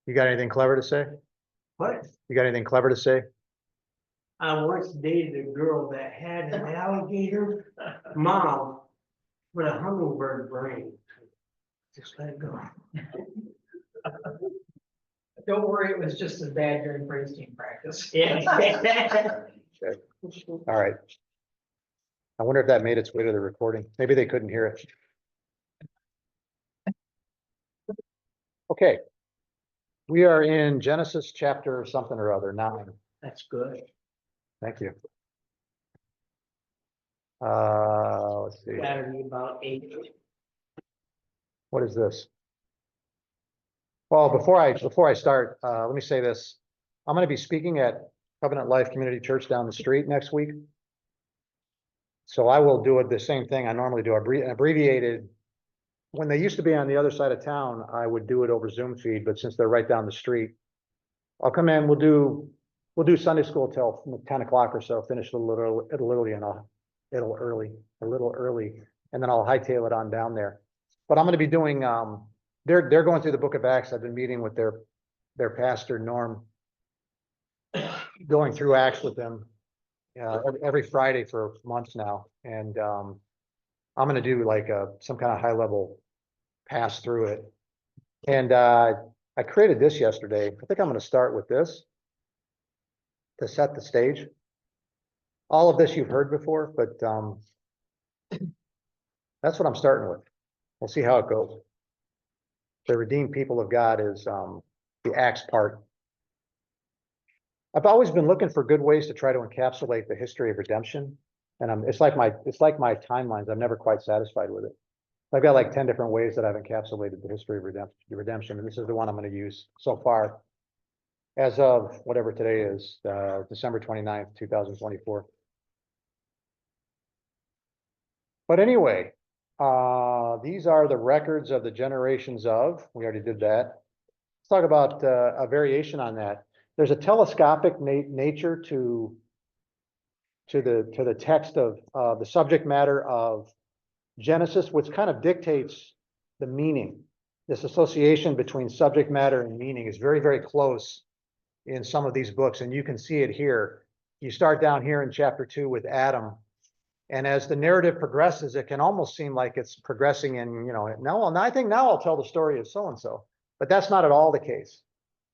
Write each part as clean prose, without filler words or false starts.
You got anything clever to say? What? You got anything clever to say? I once dated a girl that had an alligator mouth with a hummingbird brain. Just let it go. Don't worry, it was just as bad during Springsteen practice. Yeah. All right. I wonder if that made its way to the recording. Maybe they couldn't hear it. Okay. We are in Genesis chapter something or other, 9. That's good. Thank you. Let's see. Gotta be about 8. What is this? Well, before I start, let me say this. I'm going to be speaking at Covenant Life Community Church down the street next week. So I will do it the same thing I normally do, abbreviated. When they used to be on the other side of town, I would do it over Zoom feed, but since they're right down the street, I'll come in, we'll do Sunday school till 10 o'clock or so, finish a little early, and then I'll hightail it on down there. But I'm going to be doing, they're going through the book of Acts. I've been meeting with their pastor, Norm, going through Acts with them every Friday for months now. And I'm going to do like some kind of high level pass through it. And I created this yesterday. I think I'm going to start with this to set the stage. All of this you've heard before, but that's what I'm starting with. We'll see how it goes. The redeemed people of God is the Acts part. I've always been looking for good ways to try to encapsulate the history of redemption. And it's like my timelines. I'm never quite satisfied with it. I've got like 10 different ways that I've encapsulated the history of redemption. And this is the one I'm going to use so far as of whatever today is, December 29th, 2024. But anyway, these are the records of the generations of, we already did that. Let's talk about a variation on that. There's a telescopic nature to the text of the subject matter of Genesis, which kind of dictates the meaning. This association between subject matter and meaning is very, very close in some of these books, and you can see it here. You start down here in chapter 2 with Adam, and as the narrative progresses, it can almost seem like it's progressing in, I think now I'll tell the story of so-and-so, but that's not at all the case.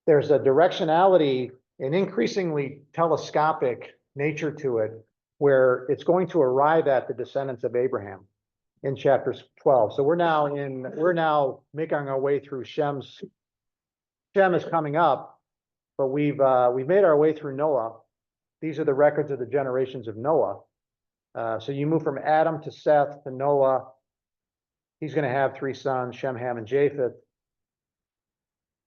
There's a directionality, an increasingly telescopic nature to it, where it's going to arrive at the descendants of Abraham in chapter 12. So we're now making our way through Shem is coming up, but we've made our way through Noah. These are the records of the generations of Noah. So you move from Adam to Seth to Noah. He's going to have 3 sons, Shem, Ham, and Japheth.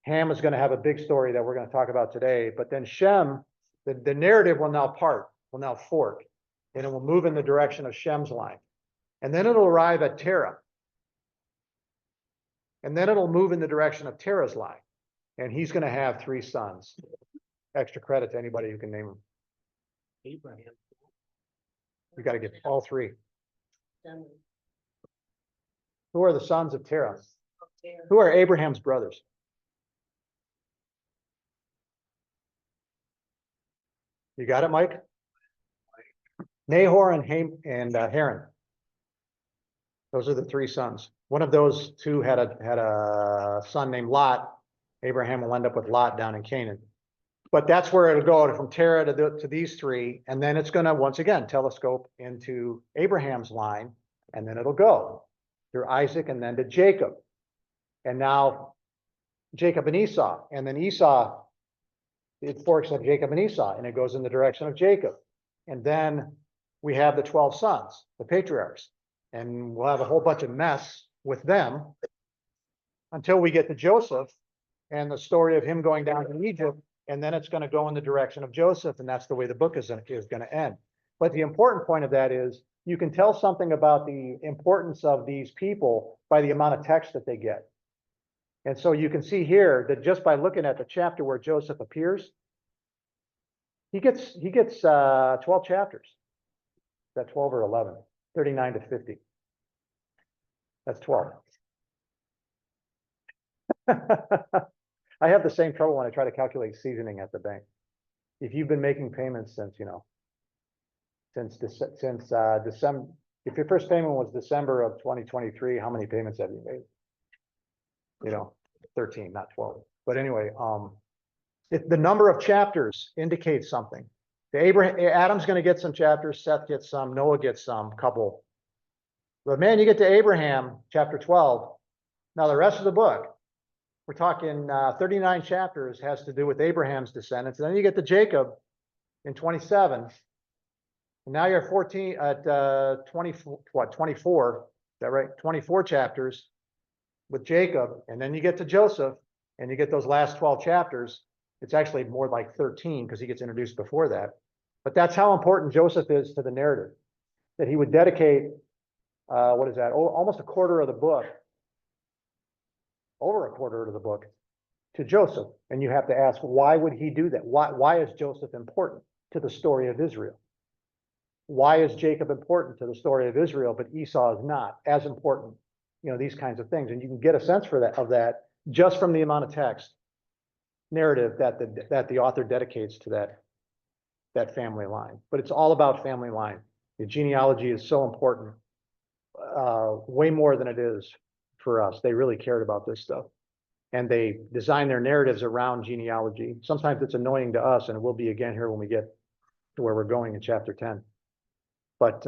Ham is going to have a big story that we're going to talk about today, but then Shem, the narrative will now fork, and it will move in the direction of Shem's line. And then it'll arrive at Terah. And then it'll move in the direction of Terah's line. And he's going to have 3 sons. Extra credit to anybody who can name them. Abraham. You got to get all 3. Who are the sons of Terah? Who are Abraham's brothers? You got it, Mike? Nahor and Haran. Those are the 3 sons. One of those 2 had a son named Lot. Abraham will end up with Lot down in Canaan. But that's where it'll go from Terah to these 3. And then it's going to, once again, telescope into Abraham's line. And then it'll go through Isaac and then to Jacob. And now Jacob and Esau. And then Esau, it forks at Jacob and Esau. And it goes in the direction of Jacob. And then we have the 12 sons, the patriarchs. And we'll have a whole bunch of mess with them until we get to Joseph and the story of him going down to Egypt. And then it's going to go in the direction of Joseph. And that's the way the book is going to end. But the important point of that is you can tell something about the importance of these people by the amount of text that they get. And so you can see here that just by looking at the chapter where Joseph appears, he gets 12 chapters. Is that 12 or 11? 39 to 50. That's 12. I have the same trouble when I try to calculate seasoning at the bank. If you've been making payments since, since December, if your first payment was December of 2023, how many payments have you made? 13, not 12. But anyway, the number of chapters indicates something. Adam's going to get some chapters, Seth gets some, Noah gets some, couple. But man, you get to Abraham, chapter 12. Now the rest of the book, we're talking 39 chapters, has to do with Abraham's descendants. And then you get to Jacob in 27. And now you're 14 at 24, is that right? 24 chapters with Jacob. And then you get to Joseph and you get those last 12 chapters. It's actually more like 13 because he gets introduced before that. But that's how important Joseph is to the narrative, that he would dedicate, what is that? Oh, almost a quarter of the book, over a quarter of the book to Joseph. And you have to ask, why would he do that? Why is Joseph important to the story of Israel? Why is Jacob important to the story of Israel, but Esau is not as important? These kinds of things. And you can get a sense of that just from the amount of text narrative that the author dedicates to that family line. But it's all about family line. The genealogy is so important, way more than it is for us. They really cared about this stuff. And they design their narratives around genealogy. Sometimes it's annoying to us, and it will be again here when we get to where we're going in chapter 10. But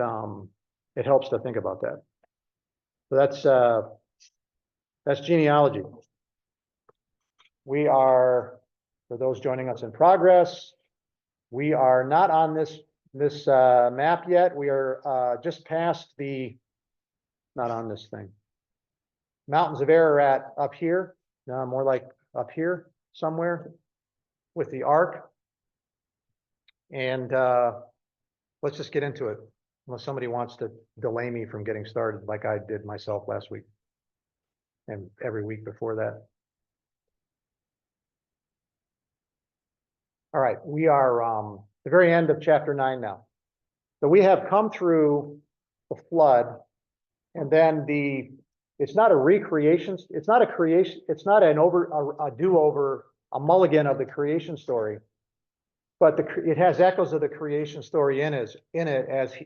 it helps to think about that. So that's genealogy. We are, for those joining us in progress, we are not on this map yet. We are just past not on this thing. Mountains of Ararat up here, more like up here somewhere with the ark. And let's just get into it, unless somebody wants to delay me from getting started like I did myself last week and every week before that. All right, we are the very end of chapter 9 now. So we have come through the flood, and then it's not a recreation, it's not a creation, it's not a do-over, a mulligan of the creation story, but it has echoes of the creation story in it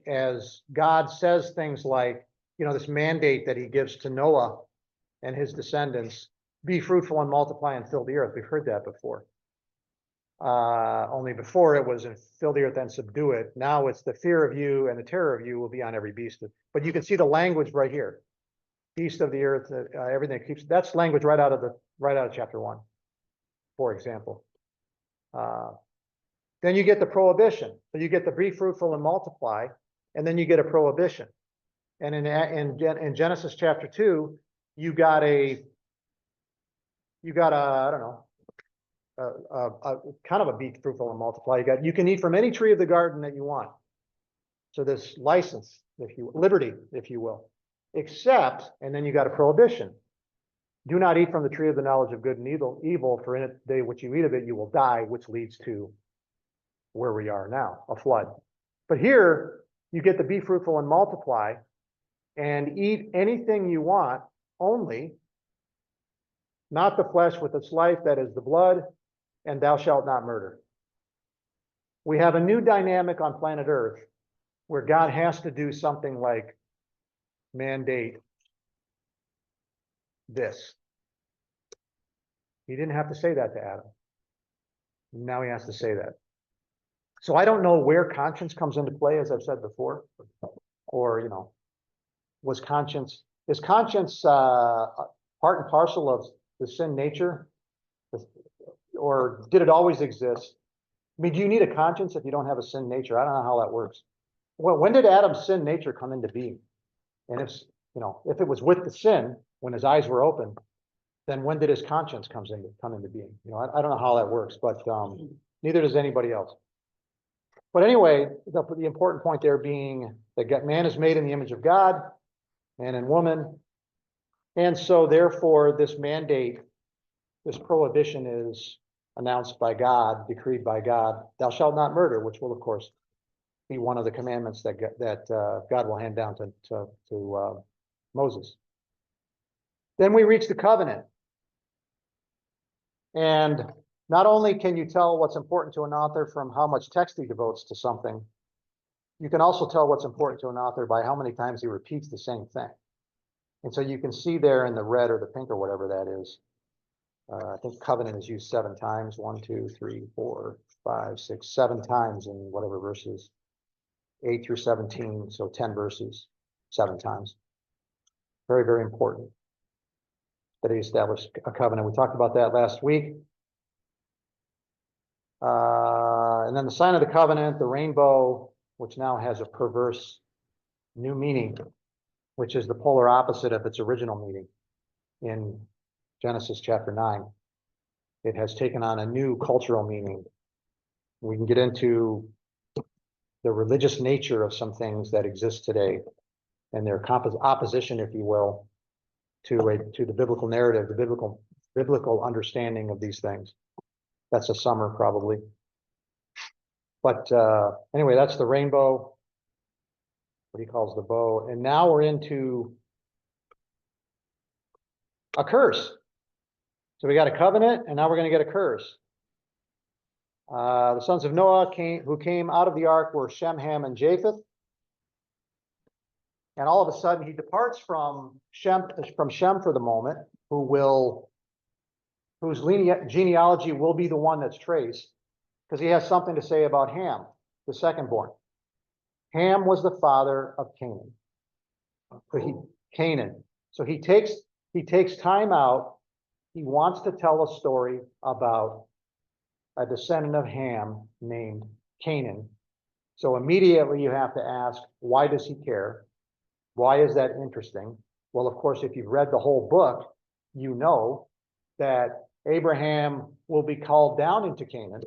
as God says things like, this mandate that he gives to Noah and his descendants, be fruitful and multiply and fill the earth. We've heard that before. Only before it was fill the earth and subdue it. Now it's the fear of you and the terror of you will be on every beast. But you can see the language right here. Beast of the earth, everything keeps, that's language right out of chapter 1, for example. Then you get the prohibition. So you get the be fruitful and multiply, and then you get a prohibition. And in Genesis chapter 2, you got a I don't know, kind of a be fruitful and multiply. You can eat from any tree of the garden that you want. So this license, liberty, if you will, except, and then you got a prohibition. Do not eat from the tree of the knowledge of good and evil, for in it day which you eat of it, you will die, which leads to where we are now, a flood. But here you get to be fruitful and multiply and eat anything you want, only not the flesh with its life, that is the blood, and thou shalt not murder. We have a new dynamic on planet Earth where God has to do something like mandate this. He didn't have to say that to Adam. Now he has to say that. So I don't know where conscience comes into play, as I've said before, or, is conscience part and parcel of the sin nature? Or did it always exist? I mean, do you need a conscience if you don't have a sin nature? I don't know how that works. Well, when did Adam's sin nature come into being? And if it was with the sin, when his eyes were open, then when did his conscience come into being? I don't know how that works, but neither does anybody else. But anyway, the important point there being that man is made in the image of God, man and woman. And so therefore this mandate, this prohibition is announced by God, decreed by God, thou shalt not murder, which will of course be one of the commandments that God will hand down to Moses. Then we reach the covenant. And not only can you tell what's important to an author from how much text he devotes to something, you can also tell what's important to an author by how many times he repeats the same thing. And so you can see there in the red or the pink or whatever that is. I think covenant is used 7 times, 1, 2, 3, 4, 5, 6, 7 times in whatever verses, 8 through 17, so 10 verses, 7 times. Very, very important that he established a covenant. We talked about that last week. And then the sign of the covenant, the rainbow, which now has a perverse new meaning, which is the polar opposite of its original meaning in Genesis chapter 9. It has taken on a new cultural meaning. We can get into the religious nature of some things that exist today and their opposition, if you will, to the biblical narrative, the biblical understanding of these things. That's a summer probably. But anyway, that's the rainbow, what he calls the bow. And now we're into a curse. So we got a covenant, and now we're going to get a curse. The sons of Noah who came out of the ark were Shem, Ham, and Japheth. And all of a sudden he departs from Shem for the moment, whose genealogy will be the one that's traced, because he has something to say about Ham, the second born. Ham was the father of Canaan. Canaan. So he takes time out. He wants to tell a story about a descendant of Ham named Canaan. So immediately you have to ask, why does he care? Why is that interesting? Well, of course, if you've read the whole book, you know that Abraham will be called down into Canaan.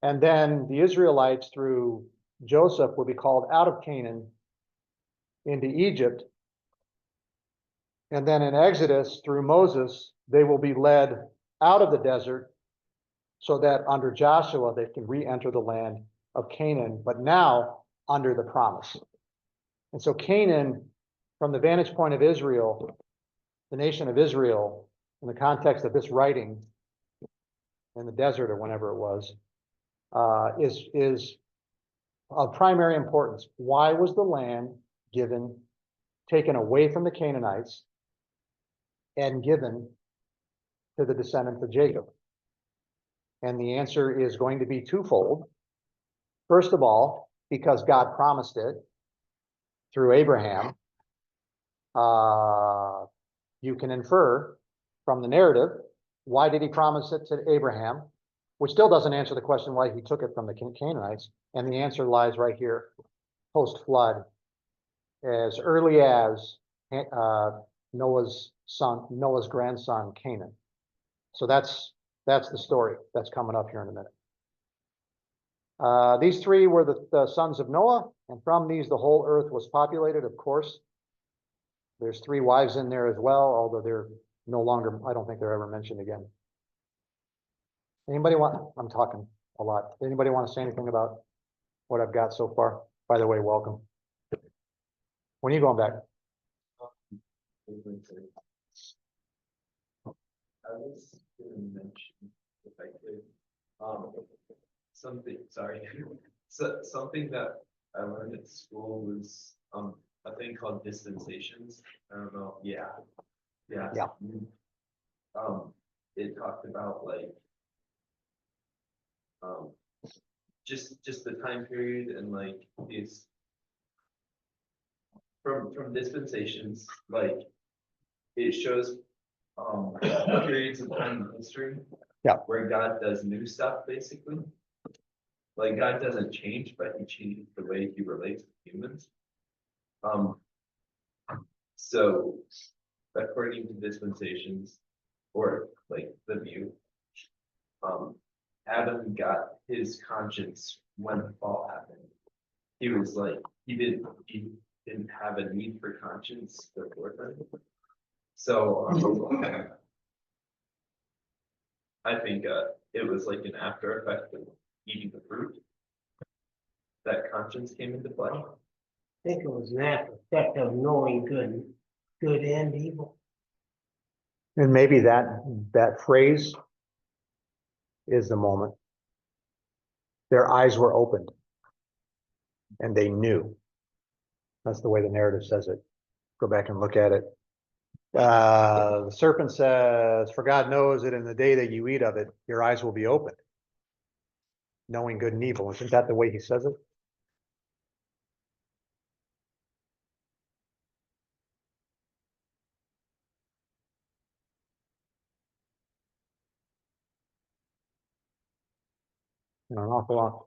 And then the Israelites, through Joseph, will be called out of Canaan into Egypt. And then in Exodus, through Moses, they will be led out of the desert so that under Joshua, they can re-enter the land of Canaan, but now under the promise. And so Canaan, from the vantage point of Israel, the nation of Israel, in the context of this writing in the desert or whenever it was, is of primary importance. Why was the land taken away from the Canaanites and given to the descendants of Jacob? And the answer is going to be twofold. First of all, because God promised it through Abraham. You can infer from the narrative, why did he promise it to Abraham? Which still doesn't answer the question why he took it from the Canaanites. And the answer lies right here, post-flood, as early as Noah's grandson, Canaan. So that's the story that's coming up here in a minute. These 3 were the sons of Noah, and from these the whole earth was populated, of course. There's 3 wives in there as well, although they're no longer, I don't think they're ever mentioned again. Anybody I'm talking a lot. Anybody want to say anything about what I've got so far? By the way, welcome. When are you going back? I was gonna mention, if I could, something that I learned at school was, a thing called dispensations. I don't know, yeah. It talked about like, just the time period and like these, from dispensations, like, it shows periods of time in history. Yeah. Where God does new stuff, basically. Like God doesn't change, but he changes the way he relates with humans. So according to dispensations, or like the view, Adam got his conscience when the fall happened. He was like, he didn't have a need for conscience before then. So I think it was like an after effect of eating the fruit that conscience came into play. I think it was an after effect of knowing good and evil. And maybe that phrase is the moment. Their eyes were opened. And they knew. That's the way the narrative says it. Go back and look at it. The serpent says, for God knows that in the day that you eat of it, your eyes will be opened. Knowing good and evil. Isn't that the way he says it? You know, an awful lot.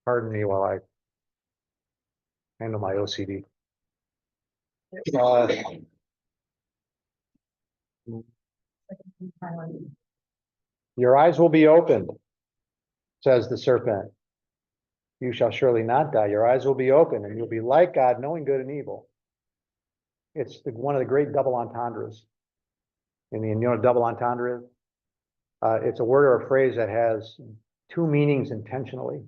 Pardon me while I handle my OCD. Your eyes will be opened, says the serpent. You shall surely not die. Your eyes will be open and you'll be like God, knowing good and evil. It's one of the great double entendres. And you know what a double entendre is? It's a word or a phrase that has two meanings intentionally.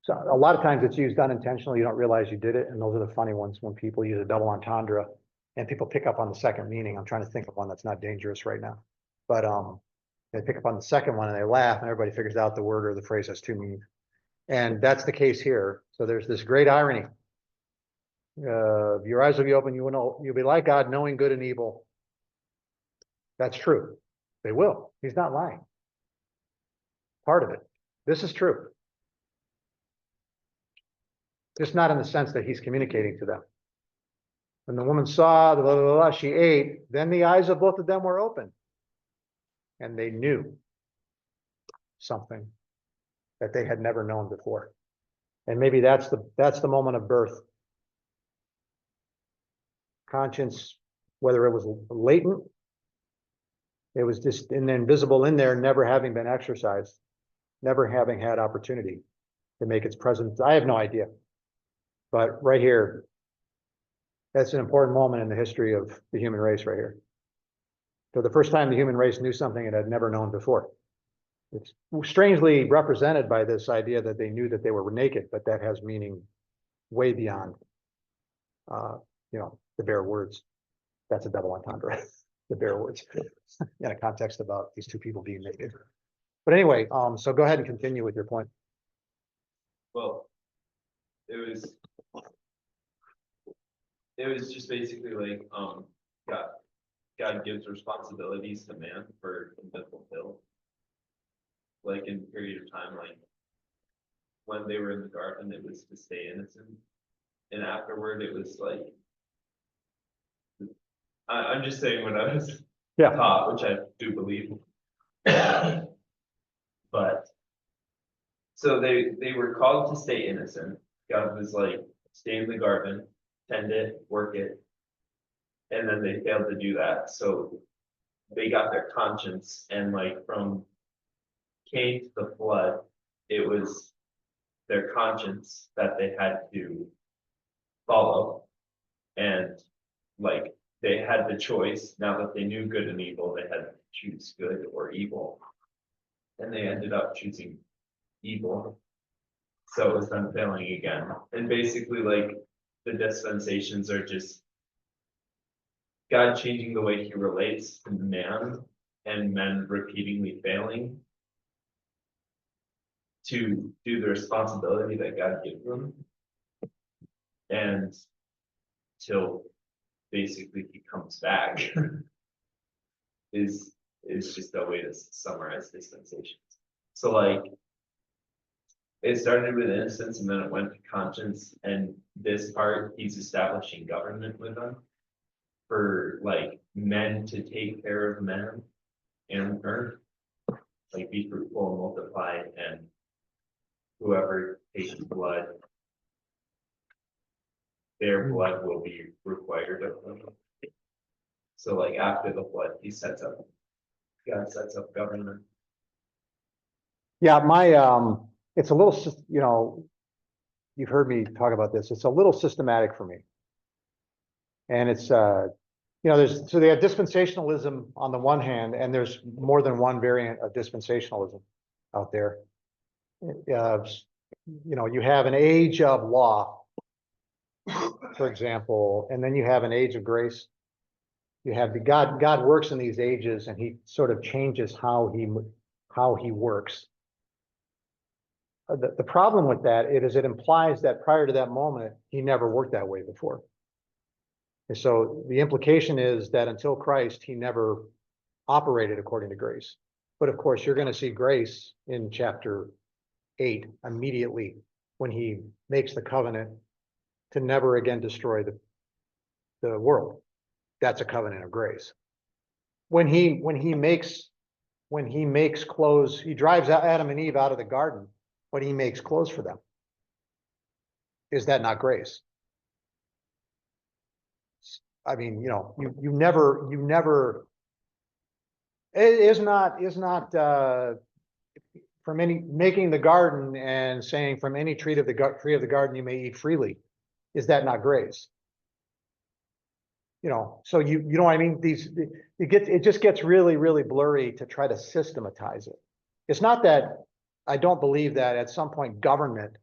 So a lot of times it's used unintentionally. You don't realize you did it. And those are the funny ones when people use a double entendre and people pick up on the second meaning. I'm trying to think of one that's not dangerous right now. But they pick up on the second one and they laugh and everybody figures out the word or the phrase has two meanings. And that's the case here. So there's this great irony. Your eyes will be open. You'll be like God, knowing good and evil. That's true. They will. He's not lying. Part of it. This is true. Just not in the sense that he's communicating to them. When the woman saw, blah, blah, blah, she ate, then the eyes of both of them were open. And they knew something that they had never known before. And maybe that's the moment of birth. Conscience, whether it was latent, it was just invisible in there, never having been exercised, never having had opportunity to make its presence. I have no idea. But right here, that's an important moment in the history of the human race right here. For the first time, the human race knew something it had never known before. It's strangely represented by this idea that they knew that they were naked, but that has meaning way beyond, the bare words. That's a double entendre, the bare words, in a context about these two people being naked. But anyway, so go ahead and continue with your point. Well, it was just basically like, God gives responsibilities to man for him to fulfill. Like in a period of time, like when they were in the garden, it was to stay innocent. And afterward, it was like, I'm just saying what I was taught, which I do believe. But so they were called to stay innocent. God was like, stay in the garden, tend it, work it. And then they failed to do that. So they got their conscience, and like from Cain to the flood, it was their conscience that they had to follow. And like they had the choice. Now that they knew good and evil, they had to choose good or evil. And they ended up choosing evil. So it was them failing again. And basically, like, the dispensations are just God changing the way he relates to man, and men repeatedly failing to do the responsibility that God gives them. And till basically he comes back is just a way to summarize dispensations. So like it started with innocence and then it went to conscience, and this part he's establishing government with them for like men to take care of men and earth, like be fruitful and multiply, and whoever takes blood, their blood will be required of them. So like after the flood, God sets up government. Yeah, it's a little, you've heard me talk about this. It's a little systematic for me. And it's, so they have dispensationalism on the one hand, and there's more than one variant of dispensationalism out there. you know, you have an age of law, for example, and then you have an age of grace. You have God works in these ages and he sort of changes how he works. The problem with that, it implies that prior to that moment, he never worked that way before. And so the implication is that until Christ, he never operated according to grace. But of course, you're going to see grace in chapter 8 immediately when he makes the covenant to never again destroy the world. That's a covenant of grace. When he makes clothes, he drives Adam and Eve out of the garden, but he makes clothes for them. Is that not grace? I mean, you know, you never, it is not from any, making the garden and saying from any tree of the garden you may eat freely. Is that not grace? You know, so you know what I mean? It just gets really, really blurry to try to systematize it. It's not that I don't believe that at some point government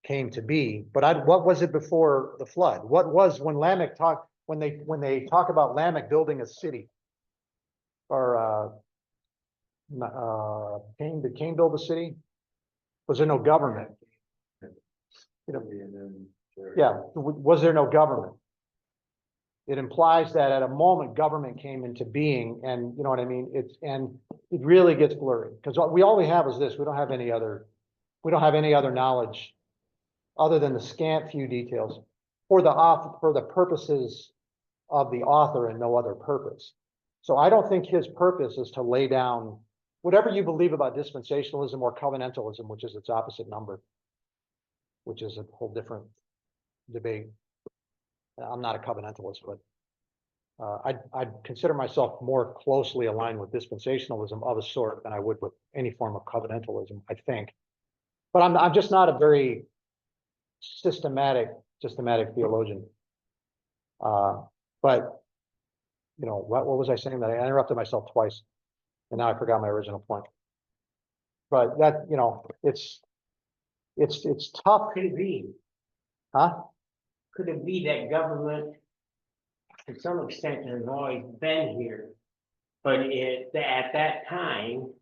came to be, but what was it before the flood? What was when Lamech talked, when they talk about Lamech building a city? Or did Cain build a city? Was there no government? You know, yeah, was there no government? It implies that at a moment government came into being, and you know what I mean? And it really gets blurry because all we have is this. We don't have any other knowledge other than the scant few details for the purposes of the author and no other purpose. So I don't think his purpose is to lay down whatever you believe about dispensationalism or covenantalism, which is its opposite number, which is a whole different debate. I'm not a covenantalist, but I'd consider myself more closely aligned with dispensationalism of a sort than I would with any form of covenantalism, I think. But I'm just not a very systematic theologian. But you know, what was I saying? That I interrupted myself twice, and now I forgot my original point. But that, you know, it's tough. Could it be? Huh? Could it be that government, to some extent, has always been here? But at that time,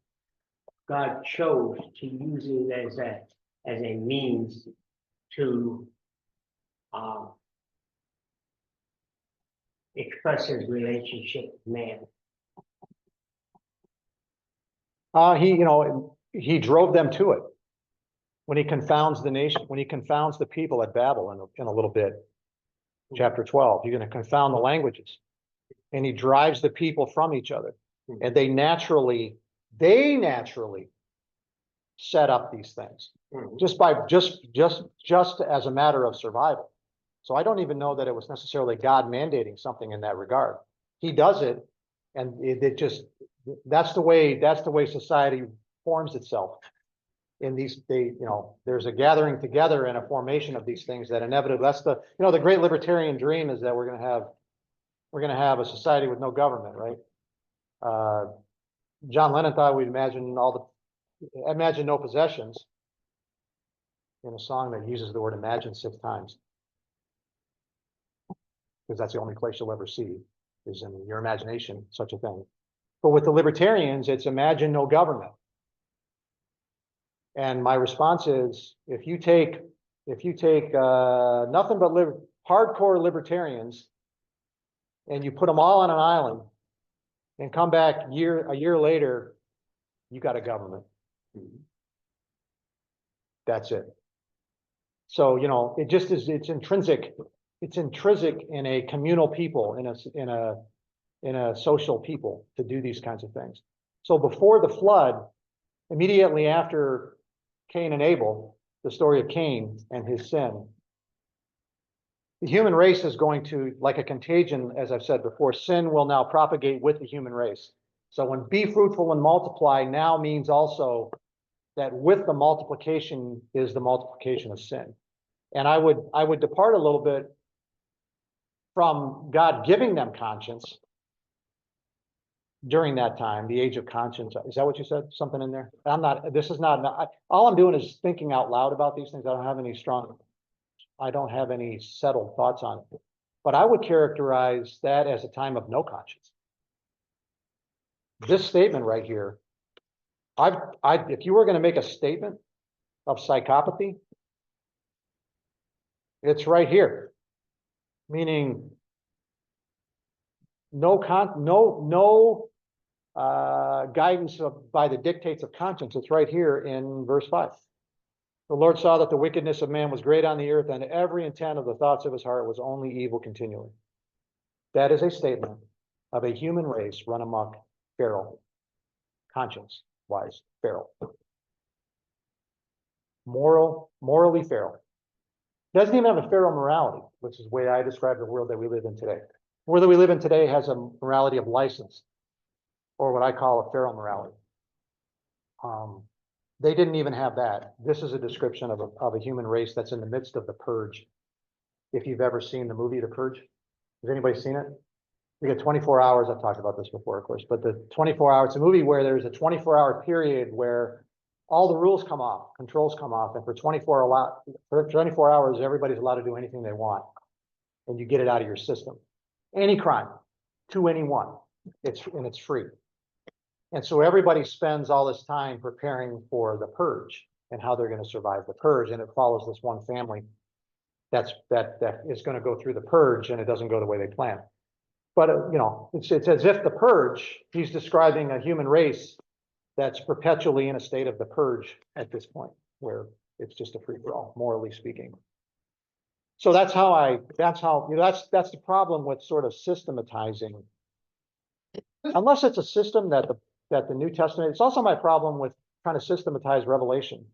God chose to use it as a means to express his relationship with man. He drove them to it. When he confounds the nation, when he confounds the people at Babel in a little bit, chapter 12, you're going to confound the languages. And he drives the people from each other. And they naturally set up these things just as a matter of survival. So I don't even know that it was necessarily God mandating something in that regard. He does it, and that's the way society forms itself. In these, there's a gathering together and a formation of these things that inevitably, that's the great libertarian dream is that we're going to have a society with no government, right? John Lennon thought we'd imagine no possessions in a song that uses the word imagine 6 times. Because that's the only place you'll ever see is in your imagination, such a thing. But with the libertarians, it's imagine no government. And my response is, if you take nothing but hardcore libertarians and you put them all on an island and come back a year later, you got a government. That's it. So, it just is, it's intrinsic in a communal people, in a social people to do these kinds of things. So before the flood, immediately after Cain and Abel, the story of Cain and his sin, the human race is going to, like a contagion, as I've said before, sin will now propagate with the human race. So when be fruitful and multiply now means also that with the multiplication is the multiplication of sin. And I would depart a little bit from God giving them conscience during that time, the age of conscience, is that what you said? Something in there? I'm not, this is not, all I'm doing is thinking out loud about these things. I don't have any settled thoughts on it. But I would characterize that as a time of no conscience. This statement right here, if you were gonna make a statement of psychopathy, it's right here. Meaning no guidance by the dictates of conscience. It's right here in verse 5. The Lord saw that the wickedness of man was great on the earth, and every intent of the thoughts of his heart was only evil continually. That is a statement of a human race run amok, feral, conscience-wise, feral. Morally feral. Doesn't even have a feral morality, which is the way I describe the world that we live in today. The world that we live in today has a morality of license, or what I call a feral morality. They didn't even have that. This is a description of a human race that's in the midst of the purge. If you've ever seen the movie The Purge, has anybody seen it? We get 24 hours. I've talked about this before, of course, but the 24 hours, it's a movie where there's a 24-hour period where all the rules come off, controls come off, and for 24 hours, everybody's allowed to do anything they want, and you get it out of your system. Any crime, to anyone, it's free. And so everybody spends all this time preparing for the purge and how they're going to survive the purge, and it follows this one family that is going to go through the purge, and it doesn't go the way they plan. But it's as if the purge, he's describing a human race that's perpetually in a state of the purge at this point, where it's just a free for all, morally speaking. So that's the problem with sort of systematizing. Unless it's a system that the New Testament, it's also my problem with trying to systematize Revelation.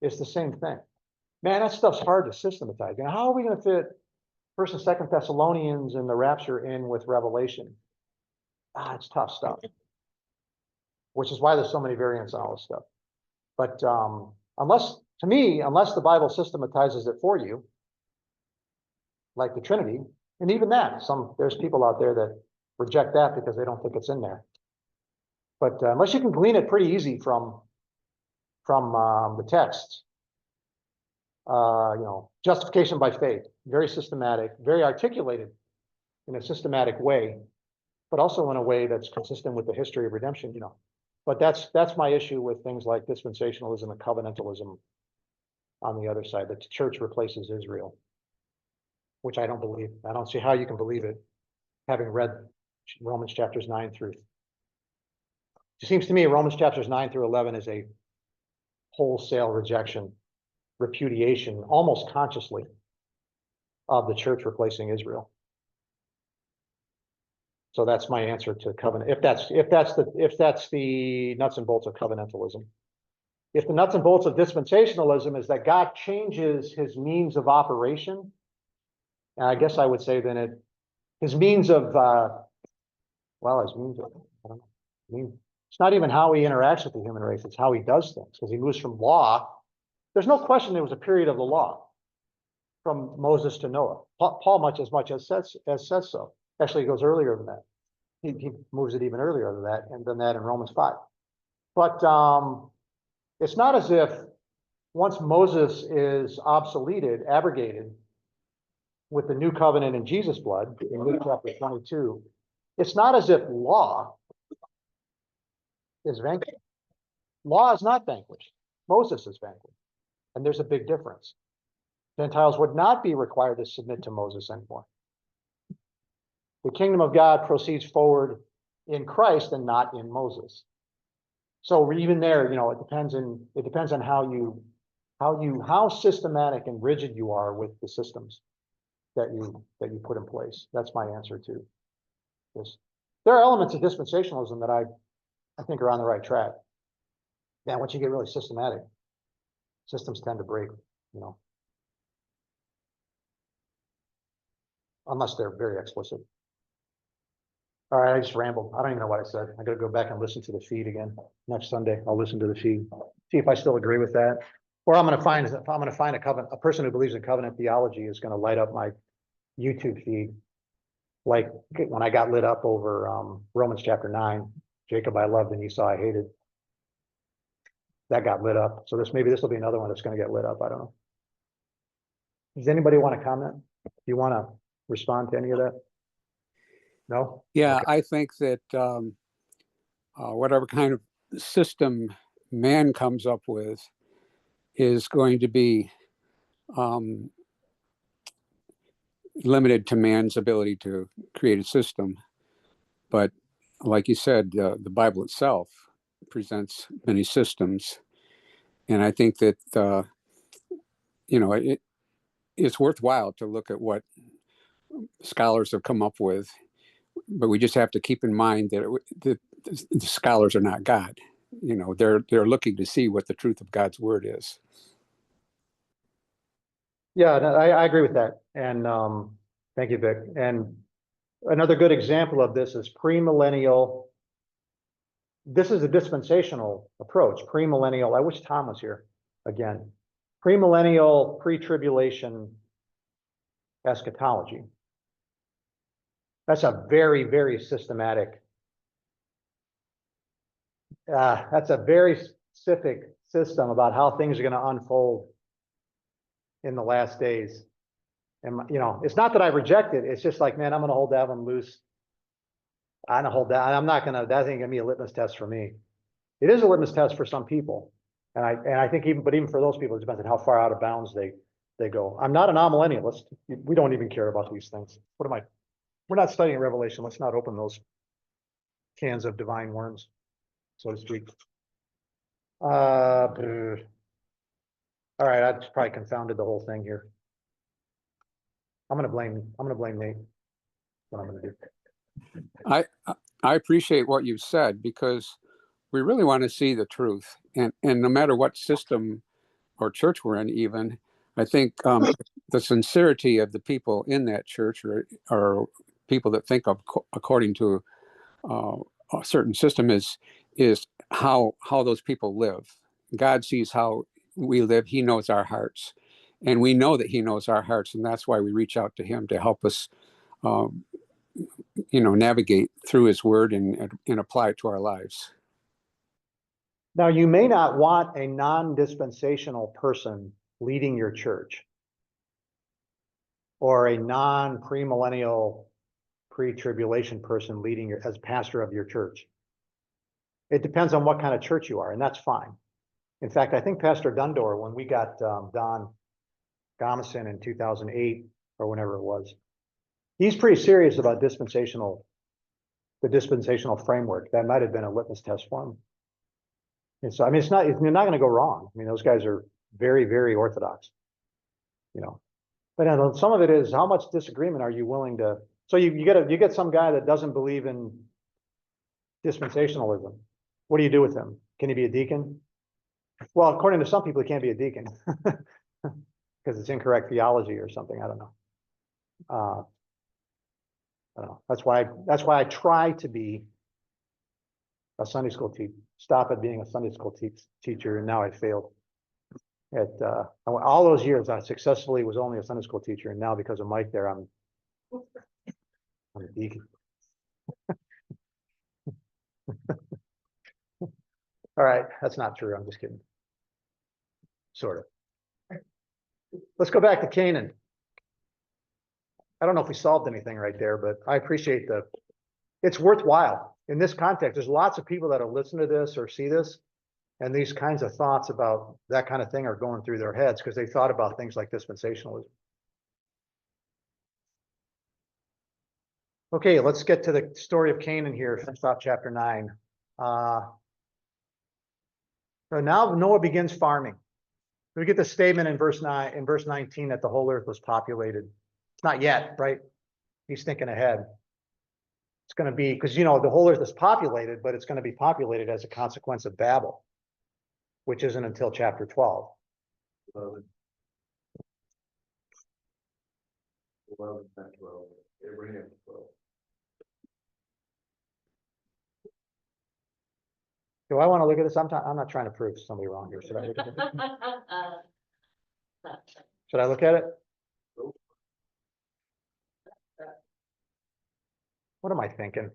It's the same thing. Man, that stuff's hard to systematize. How are we going to fit 1st and 2nd Thessalonians and the rapture in with Revelation? It's tough stuff. Which is why there's so many variants on all this stuff. But unless the Bible systematizes it for you, like the Trinity, and even that, there's people out there that reject that because they don't think it's in there. But unless you can glean it pretty easy from the text, justification by faith, very systematic, very articulated in a systematic way, but also in a way that's consistent with the history of redemption, But that's my issue with things like dispensationalism and covenantalism on the other side, that the church replaces Israel, which I don't believe. I don't see how you can believe it, having read Romans chapters 9 through. It seems to me Romans chapters 9 through 11 is a wholesale rejection, repudiation, almost consciously, of the church replacing Israel. So that's my answer to covenant. If that's the nuts and bolts of covenantalism. If the nuts and bolts of dispensationalism is that God changes his means of operation, I guess I would say then his means of, I don't know. It's not even how he interacts with the human race, it's how he does things, because he moves from law. There's no question there was a period of the law from Moses to Noah. Paul much as says so. Actually, it goes earlier than that. He moves it even earlier than that in Romans 5. But it's not as if once Moses is obsoleted, abrogated with the new covenant in Jesus' blood, in Luke chapter 22, it's not as if law is vanquished. Law is not vanquished. Moses is vanquished. And there's a big difference. Gentiles would not be required to submit to Moses anymore. The kingdom of God proceeds forward in Christ and not in Moses. So even there, it depends on how systematic and rigid you are with the systems that you put in place. That's my answer to this. There are elements of dispensationalism that I think are on the right track. Yeah, once you get really systematic, systems tend to break, unless they're very explicit. All right, I just rambled. I don't even know what I said. I got to go back and listen to the feed again next Sunday. I'll listen to the feed, see if I still agree with that. Or I'm going to find a person who believes in covenant theology is going to light up my YouTube feed, like when I got lit up over Romans chapter 9. Jacob I loved and Esau I hated. That got lit up. So maybe this will be another one that's gonna get lit up. I don't know. Does anybody want to comment? Do you want to respond to any of that? No? Yeah, Okay. I think that whatever kind of system man comes up with is going to be um, limited to man's ability to create a system. But like you said, the Bible itself presents many systems. And I think that, it's worthwhile to look at what scholars have come up with, but we just have to keep in mind that the scholars are not God. They're looking to see what the truth of God's word is. Yeah, no, I agree with that. And thank you, Vic. And another good example of this is premillennial. This is a dispensational approach, premillennial. I wish Tom was here again. Premillennial, pre-tribulation eschatology. That's a very, very systematic. That's a very specific system about how things are going to unfold in the last days. And, it's not that I reject it. It's just like, man, I'm going to hold that one loose. I'm going to hold that. I'm not going to, that ain't going to be a litmus test for me. It is a litmus test for some people. And I think even for those people, it depends on how far out of bounds they go. I'm not an amillennialist. We don't even care about these things. We're not studying Revelation. Let's not open those cans of divine worms, so to speak. All right, I've probably confounded the whole thing here. I'm gonna blame Nate. What I'm gonna do. I appreciate what you've said, because we really want to see the truth, and no matter what system or church we're in, even I think the sincerity of the people in that church or people that think of according to a certain system is how those people live. God sees how we live. He knows our hearts, and we know that he knows our hearts, and that's why we reach out to him to help us navigate through his word and apply it to our lives. Now, you may not want a non-dispensational person leading your church, or a non-premillennial, pre-tribulation person leading as pastor of your church. It depends on what kind of church you are, and that's fine. In fact, I think Pastor Dundor, when we got Don Gomison in 2008 or whenever it was, he's pretty serious about the dispensational framework. That might have been a litmus test for him. And so, I mean, you're not going to go wrong. I mean, those guys are very, very orthodox, But some of it is, how much disagreement are you willing to? So you get some guy that doesn't believe in dispensationalism. What do you do with him? Can he be a deacon? Well, according to some people, he can't be a deacon because it's incorrect theology or something. I don't know. I don't know. That's why I try to be a Sunday school teacher. Stop at being a Sunday school teacher, and now I failed. All those years, I successfully was only a Sunday school teacher, and now because of Mike there, I'm a deacon. All right, that's not true. I'm just kidding. Sort of. Let's go back to Canaan. I don't know if we solved anything right there, but I appreciate it's worthwhile in this context. There's lots of people that'll listen to this or see this, and these kinds of thoughts about that kind of thing are going through their heads because they thought about things like dispensationalism. Okay, let's get to the story of Canaan here. Finish off chapter 9. So now Noah begins farming. We get the statement in verse 19 that the whole earth was populated. It's not yet, right? He's thinking ahead. It's going to be, because the whole earth is populated, but it's going to be populated as a consequence of Babel, which isn't until chapter 12. 11, 12, Abraham 12. Do I want to look at this? I'm not trying to prove somebody wrong here. Should I look at it? Should I look at it? What am I thinking?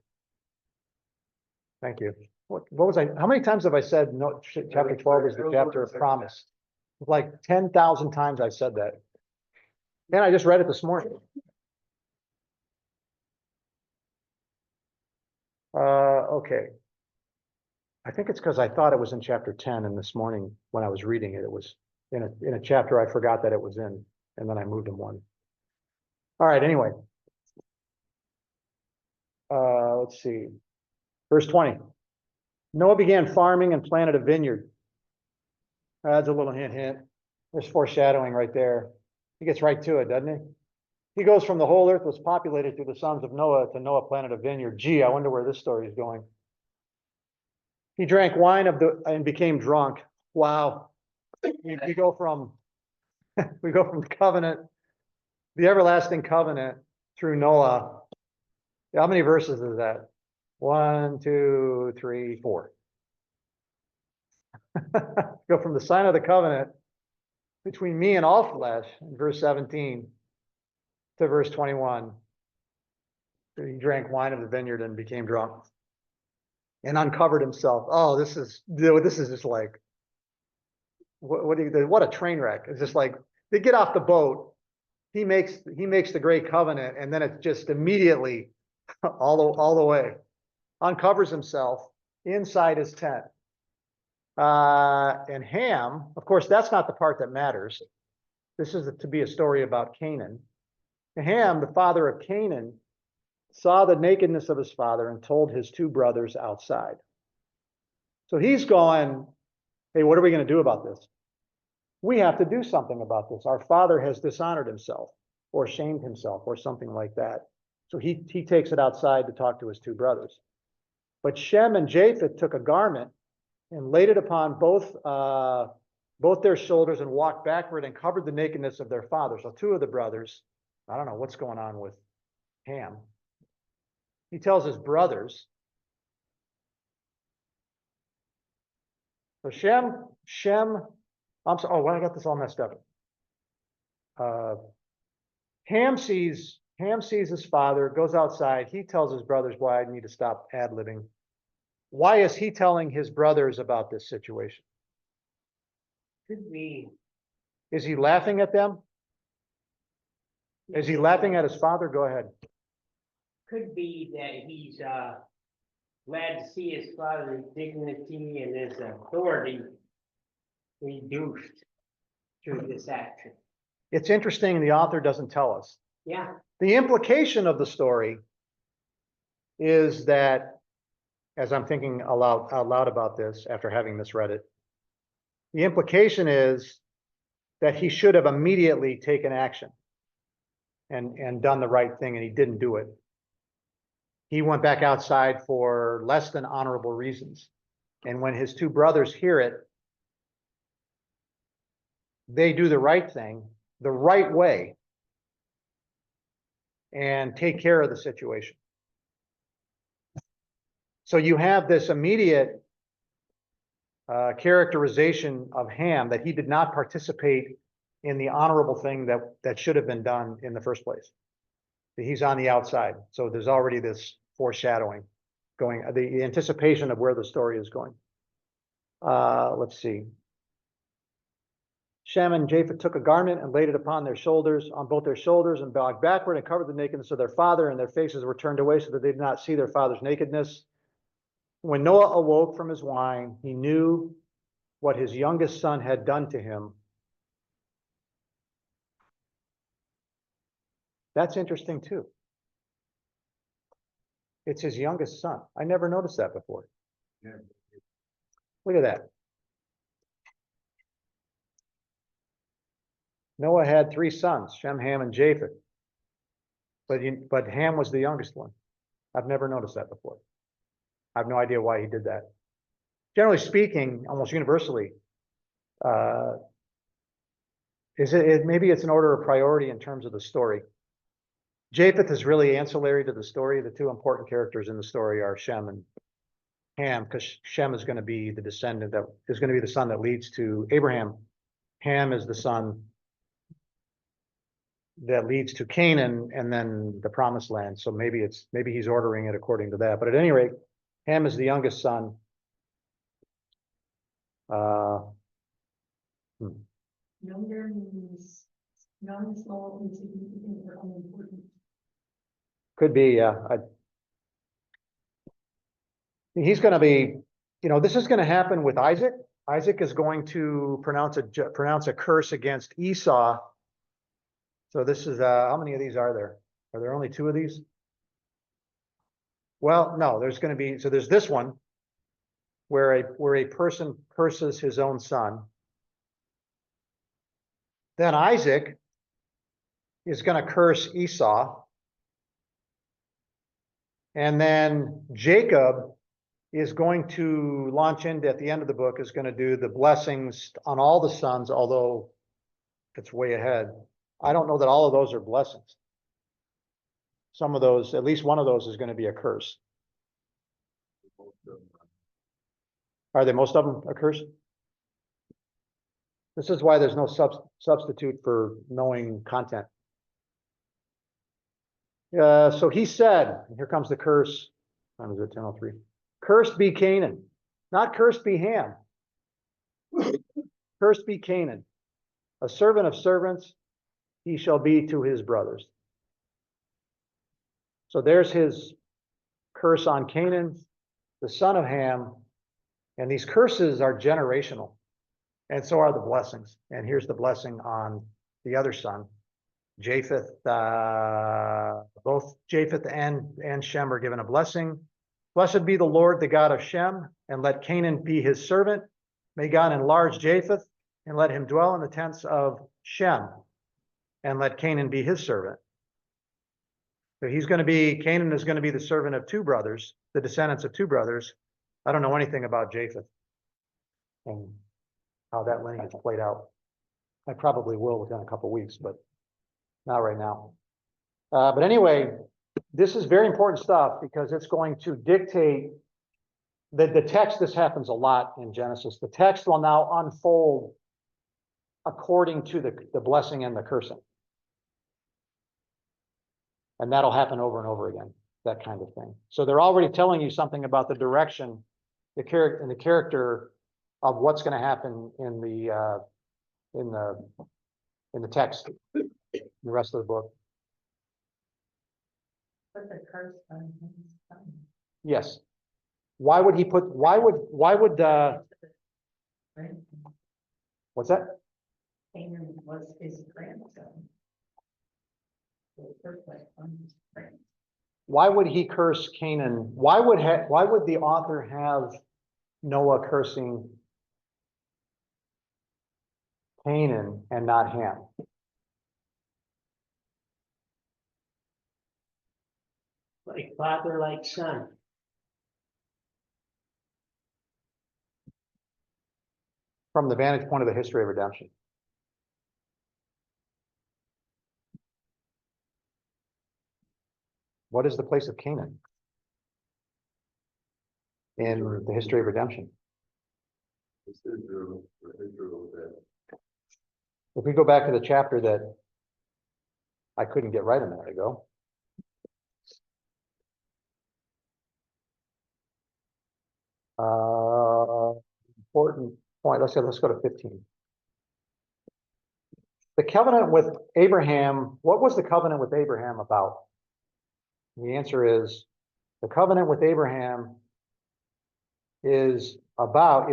Thank you. What was I, how many times have I said, no, chapter 12 is the chapter of promise? Like 10,000 times I said that. And I just read it this morning. Okay. I think it's because I thought it was in chapter 10, and this morning when I was reading it, it was in a chapter I forgot that it was in, and then I moved him one. All right, anyway. Let's see. Verse 20. Noah began farming and planted a vineyard. That's a little hint, hint. There's foreshadowing right there. He gets right to it, doesn't he? He goes from the whole earth was populated through the sons of Noah to Noah planted a vineyard. Gee, I wonder where this story is going. He drank wine and became drunk. Wow. We go from we go from the covenant, the everlasting covenant through Noah. How many verses is that? 1, 2, 3, 4. Go from the sign of the covenant between me and all flesh in verse 17 to verse 21. He drank wine of the vineyard and became drunk and uncovered himself. Oh, this is just like, what a train wreck. It's just like they get off the boat. He makes the great covenant, and then it's just immediately all the way uncovers himself inside his tent. And Ham, of course, that's not the part that matters. This is to be a story about Canaan. Ham, the father of Canaan, saw the nakedness of his father and told his 2 brothers outside. So he's going, hey, what are we going to do about this? We have to do something about this. Our father has dishonored himself or shamed himself or something like that. So he takes it outside to talk to his 2 brothers. But Shem and Japheth took a garment and laid it upon both their shoulders and walked backward and covered the nakedness of their father. So 2 of the brothers, I don't know what's going on with Ham. He tells his brothers. So Shem, I'm sorry, oh, well, I got this all messed up. Ham sees his father, goes outside. He tells his brothers, why I need to stop ad-libbing. Why is he telling his brothers about this situation? Could be, Is he laughing at them? Is he laughing at his father? Go ahead. could be that he's glad to see his father's dignity and his authority reduced through this action. It's interesting, the author doesn't tell us. Yeah, The implication of the story is that, as I'm thinking out loud about this after having misread it, the implication is that he should have immediately taken action and done the right thing, and he didn't do it. He went back outside for less than honorable reasons. And when his 2 brothers hear it, they do the right thing, the right way, and take care of the situation. So you have this immediate characterization of Ham that he did not participate in the honorable thing that should have been done in the first place. He's on the outside. So there's already this foreshadowing going, the anticipation of where the story is going. Let's see. Shem and Japheth took a garment and laid it upon both their shoulders, and bowed backward and covered the nakedness of their father, and their faces were turned away so that they did not see their father's nakedness. When Noah awoke from his wine, he knew what his youngest son had done to him. That's interesting too. It's his youngest son. I never noticed that before. Yeah. Look at that. Noah had 3 sons, Shem, Ham, and Japheth. But Ham was the youngest one. I've never noticed that before. I have no idea why he did that. Generally speaking, almost universally, maybe it's an order of priority in terms of the story. Japheth is really ancillary to the story. The 2 important characters in the story are Shem and Ham, because Shem is going to be the descendant that is going to be the son that leads to Abraham. Ham is the son that leads to Canaan and then the promised land. So maybe he's ordering it according to that. But at any rate, Ham is the youngest son. Uh, Younger means young, small, insignificant, or unimportant. could be, yeah. He's gonna be, this is gonna happen with Isaac. Isaac is going to pronounce a curse against Esau. So this is, how many of these are there? Are there only 2 of these? Well, no, there's gonna be, so there's this one where a person curses his own son. Then Isaac is gonna curse Esau. And then Jacob is going to launch into, at the end of the book, is going to do the blessings on all the sons, although it's way ahead. I don't know that all of those are blessings. Some of those, at least one of those is going to be a curse. Are they most of them a curse? This is why there's no substitute for knowing content. So he said, and here comes the curse. Time is it 10:03? Cursed be Canaan, not cursed be Ham. Cursed be Canaan, a servant of servants, he shall be to his brothers. So there's his curse on Canaan, the son of Ham, and these curses are generational, and so are the blessings. And here's the blessing on the other son, Japheth. Both Japheth and Shem are given a blessing. Blessed be the Lord, the God of Shem, and let Canaan be his servant. May God enlarge Japheth, and let him dwell in the tents of Shem, and let Canaan be his servant. So Canaan is going to be the servant of 2 brothers, the descendants of 2 brothers. I don't know anything about Japheth and how that lineage played out. I probably will within a couple weeks, but not right now. But anyway, this is very important stuff because it's going to dictate the text. This happens a lot in Genesis. The text will now unfold according to the blessing and the cursing. And that'll happen over and over again, that kind of thing. So they're already telling you something about the direction, the character of what's going to happen in the text, in the rest of the book. But the curse on his son. Yes. Why would, Right? what's that? Canaan was his grandson. So the curse was on his grandson. Why would he curse Canaan? Why would the author have Noah cursing Canaan and not Ham? Like father, like son. From the vantage point of the history of redemption. What is the place of Canaan in the history of redemption? If we go back to the chapter that I couldn't get right a minute ago. Important point. Let's go to 15. The covenant with Abraham. What was the covenant with Abraham about? The answer is the covenant with Abraham is about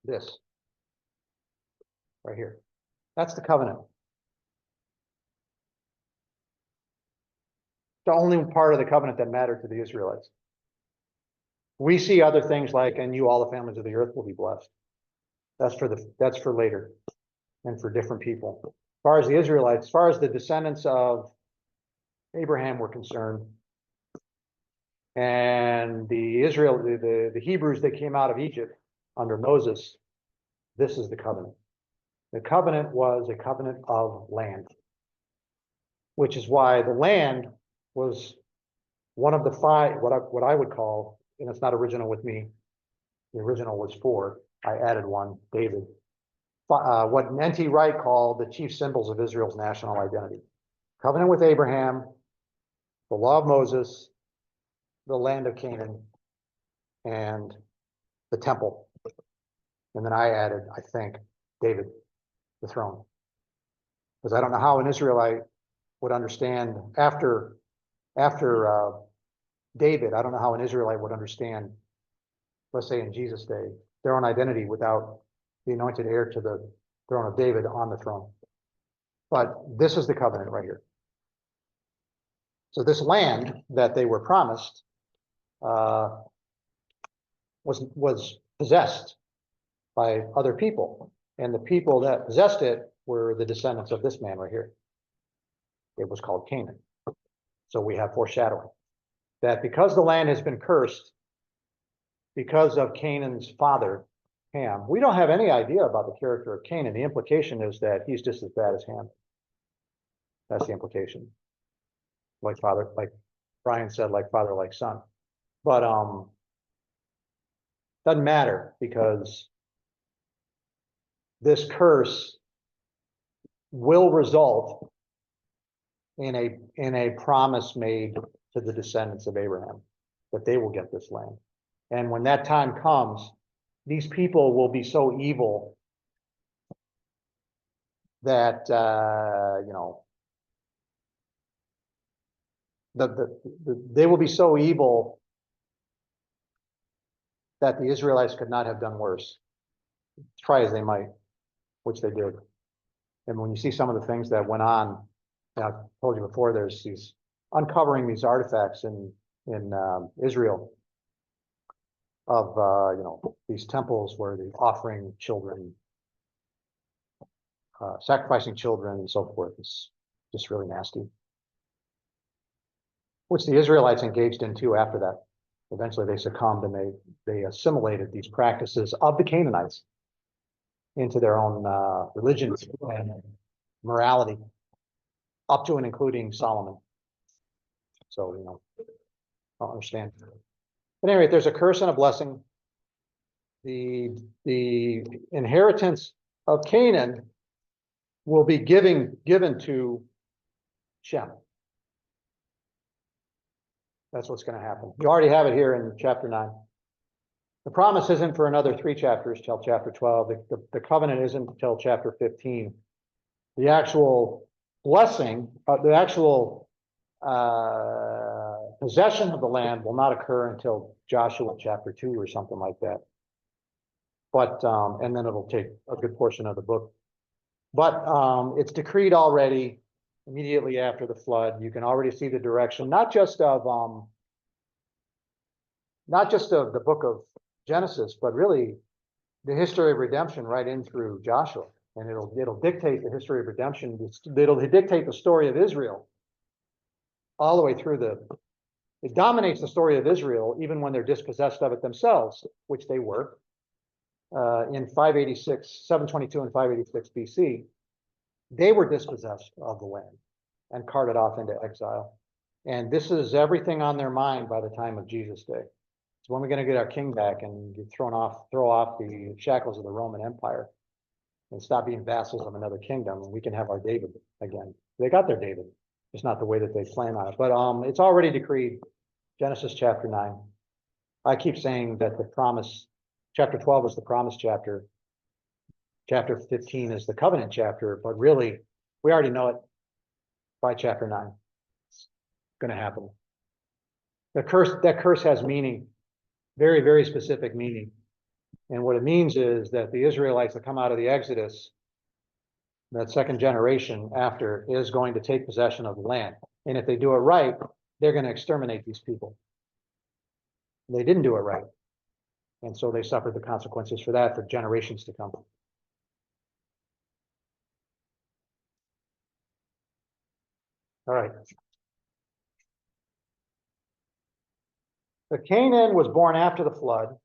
this right here. That's the covenant. The only part of the covenant that mattered to the Israelites. We see other things like, and you, all the families of the earth will be blessed. That's for later and for different people. As far as the Israelites, as far as the descendants of Abraham were concerned, and the Hebrews that came out of Egypt under Moses, this is the covenant. The covenant was a covenant of land, which is why the land was one of the 5, what I would call and it's not original with me. The original was 4. I added one, David. What N.T. Wright called the chief symbols of Israel's national identity. Covenant with Abraham, the law of Moses, the land of Canaan, and the temple. And then I added, I think, David, the throne. Because I don't know how an Israelite would understand after David, I don't know how an Israelite would understand, let's say in Jesus' day, their own identity without the anointed heir to the throne of David on the throne. But this is the covenant right here. So this land that they were promised was possessed by other people, and the people that possessed it were the descendants of this man right here. It was called Canaan. So we have foreshadowing that because the land has been cursed because of Canaan's father, Ham, we don't have any idea about the character of Canaan. The implication is that he's just as bad as Ham. That's the implication. Like father, like Brian said, like father, like son. But doesn't matter, because this curse will result in a promise made to the descendants of Abraham that they will get this land. And when that time comes, these people will be so evil that you know, they will be so evil that the Israelites could not have done worse, try as they might, which they did. And when you see some of the things that went on, I told you before, there's these uncovering these artifacts in Israel of you know, these temples where they're offering children, sacrificing children and so forth. It's just really nasty, which the Israelites engaged in too after that. Eventually they succumbed and they assimilated these practices of the Canaanites into their own religion and morality, up to and including Solomon. So, you know, I don't understand. At any rate, there's a curse and a blessing. The inheritance of Canaan will be given to Shem. That's what's going to happen. You already have it here in chapter 9. The promise isn't for another 3 chapters till chapter 12. The covenant isn't until chapter 15. The actual blessing, the actual possession of the land will not occur until Joshua chapter 2 or something like that. But and then it'll take a good portion of the book. But it's decreed already immediately after the flood. You can already see the direction, not just of the book of Genesis, but really the history of redemption right in through Joshua. And it'll dictate the history of redemption. It'll dictate the story of Israel all the way through it dominates the story of Israel, even when they're dispossessed of it themselves, which they were in 722 and 586 BC. They were dispossessed of the land and carted off into exile. And this is everything on their mind by the time of Jesus' day. So when we're going to get our king back and throw off the shackles of the Roman Empire and stop being vassals of another kingdom, and we can have our David again. They got their David. It's not the way that they plan on it, but it's already decreed. Genesis chapter 9. I keep saying that the promise, chapter 12 is the promise chapter. Chapter 15 is the covenant chapter, but really, we already know it by chapter 9. It's going to happen. That curse has meaning, very, very specific meaning. And what it means is that the Israelites that come out of the Exodus, that second generation after, is going to take possession of the land. And if they do it right, they're going to exterminate these people. They didn't do it right. And so they suffered the consequences for that for generations to come. All right. The Canaan was born after the flood.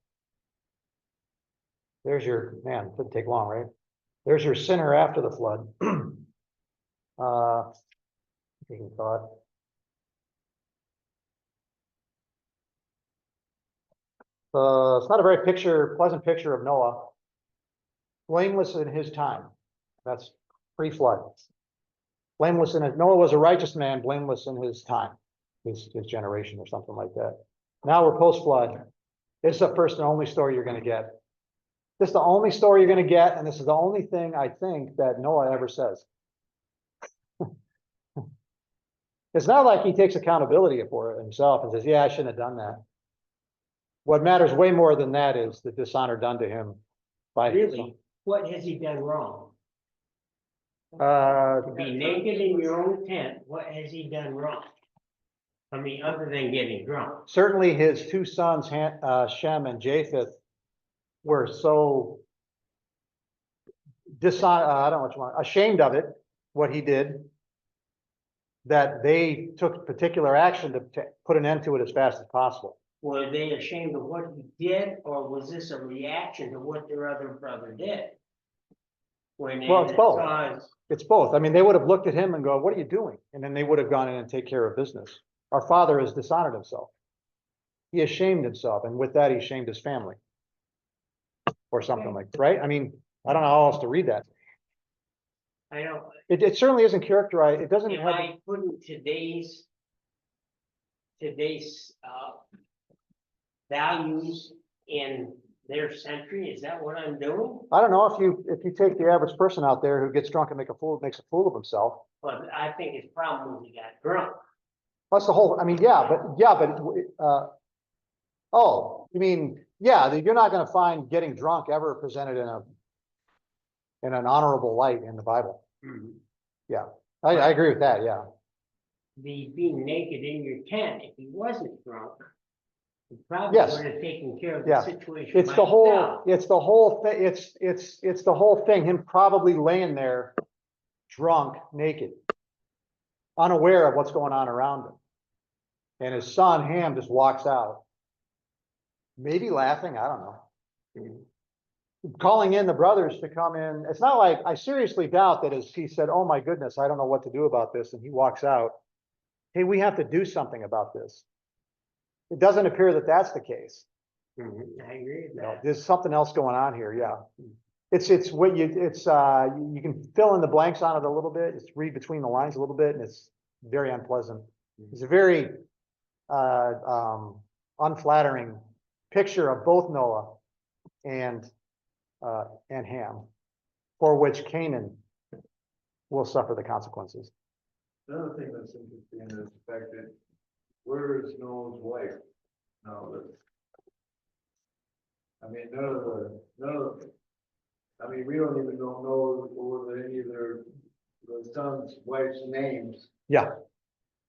There's your, man, it didn't take long, right? There's your sinner after the flood. Interesting thought. It's not a very pleasant picture of Noah. Blameless in his time. That's pre-flood. Blameless in it. Noah was a righteous man, blameless in his time, his generation or something like that. Now we're post-flood. This is the first and only story you're gonna get. This is the only story you're gonna get, and this is the only thing I think that Noah ever says. It's not like he takes accountability for it himself and says, yeah, I shouldn't have done that. What matters way more than that is the dishonor done to him by Really, what has he done wrong? Uh, To be naked in your own tent, what has he done wrong? I mean, other than getting drunk. certainly his two sons, Shem and Japheth, were so I don't know which one, ashamed of it, what he did, that they took particular action to put an end to it as fast as possible. Were they ashamed of what he did, or was this a reaction to what their other brother did? When Well, it's both. because It's both. I mean, they would have looked at him and go, what are you doing? And then they would have gone in and take care of business. Our father has dishonored himself. He has shamed himself, and with that, he shamed his family. Or something like, right? I mean, I don't know how else to read that. I don't, It certainly isn't characterized, it doesn't if have, I put in today's values in their century, is that what I'm doing? I don't know, if you take the average person out there who gets drunk and makes a fool of himself. But I think his problem was he got drunk. That's the whole, I mean, oh, you mean, yeah, you're not gonna find getting drunk ever presented in an honorable light in the Bible. I agree with that, yeah. The being naked in your tent, if he wasn't drunk, he probably Yes. would have taken care of Yeah. the situation It's the whole, myself. it's the whole thing, it's the whole thing, him probably laying there drunk, naked, unaware of what's going on around him. And his son Ham just walks out. Maybe laughing, I don't know. Calling in the brothers to come in. It's not like, I seriously doubt that as he said, oh my goodness, I don't know what to do about this, and he walks out. Hey, we have to do something about this. It doesn't appear that that's the case. I agree with You know, that. there's something else going on here, yeah. It's what you can fill in the blanks on it a little bit, just read between the lines a little bit, and it's very unpleasant. It's a very unflattering picture of both Noah and Ham, for which Canaan will suffer the consequences. Another thing that's interesting is the fact that where is Noah's wife now that? I mean, I mean, we don't even know whether any of the sons' wives' names. Yeah,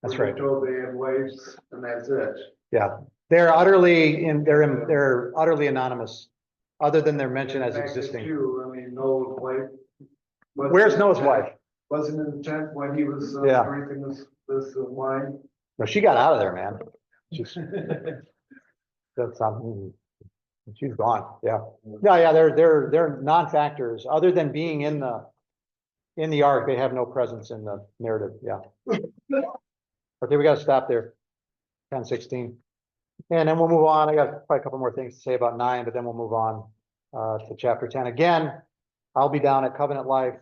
that's We're right. told they have wives and that's it. Yeah, they're utterly anonymous, other than they're mentioned as And the fact that existing. too, I mean, Noah's wife. Where's Noah's wife? Wasn't in the tent when he was Yeah. drinking this wine. No, she got out of there, man. She's, that's something. She's gone, yeah. No, yeah, they're non-factors, other than being in the ark, they have no presence in the narrative, yeah. Okay, we gotta stop there. 10:16. And then we'll move on. I got probably a couple more things to say about 9, but then we'll move on to chapter 10. Again, I'll be down at Covenant Life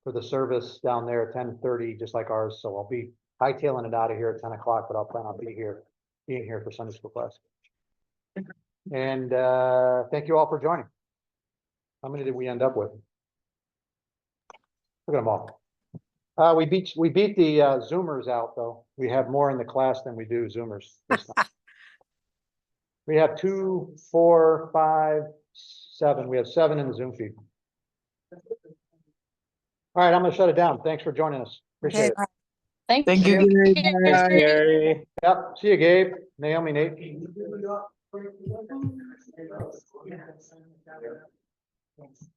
for the service down there at 10:30, just like ours, so I'll be hightailing it out of here at 10 o'clock, but I'll plan on being here for Sunday school class. And thank you all for joining. How many did we end up with? Look at them all. We beat the Zoomers out, though. We have more in the class than we do Zoomers this time. We have 2, 4, 5, 7. We have 7 in the Zoom feed. All right, I'm gonna shut it down. Thanks for joining us. Appreciate Okay, it. bye. Thank Thank you, you. Gary. Yep, see you, Gabe, Naomi, Nate. Yes.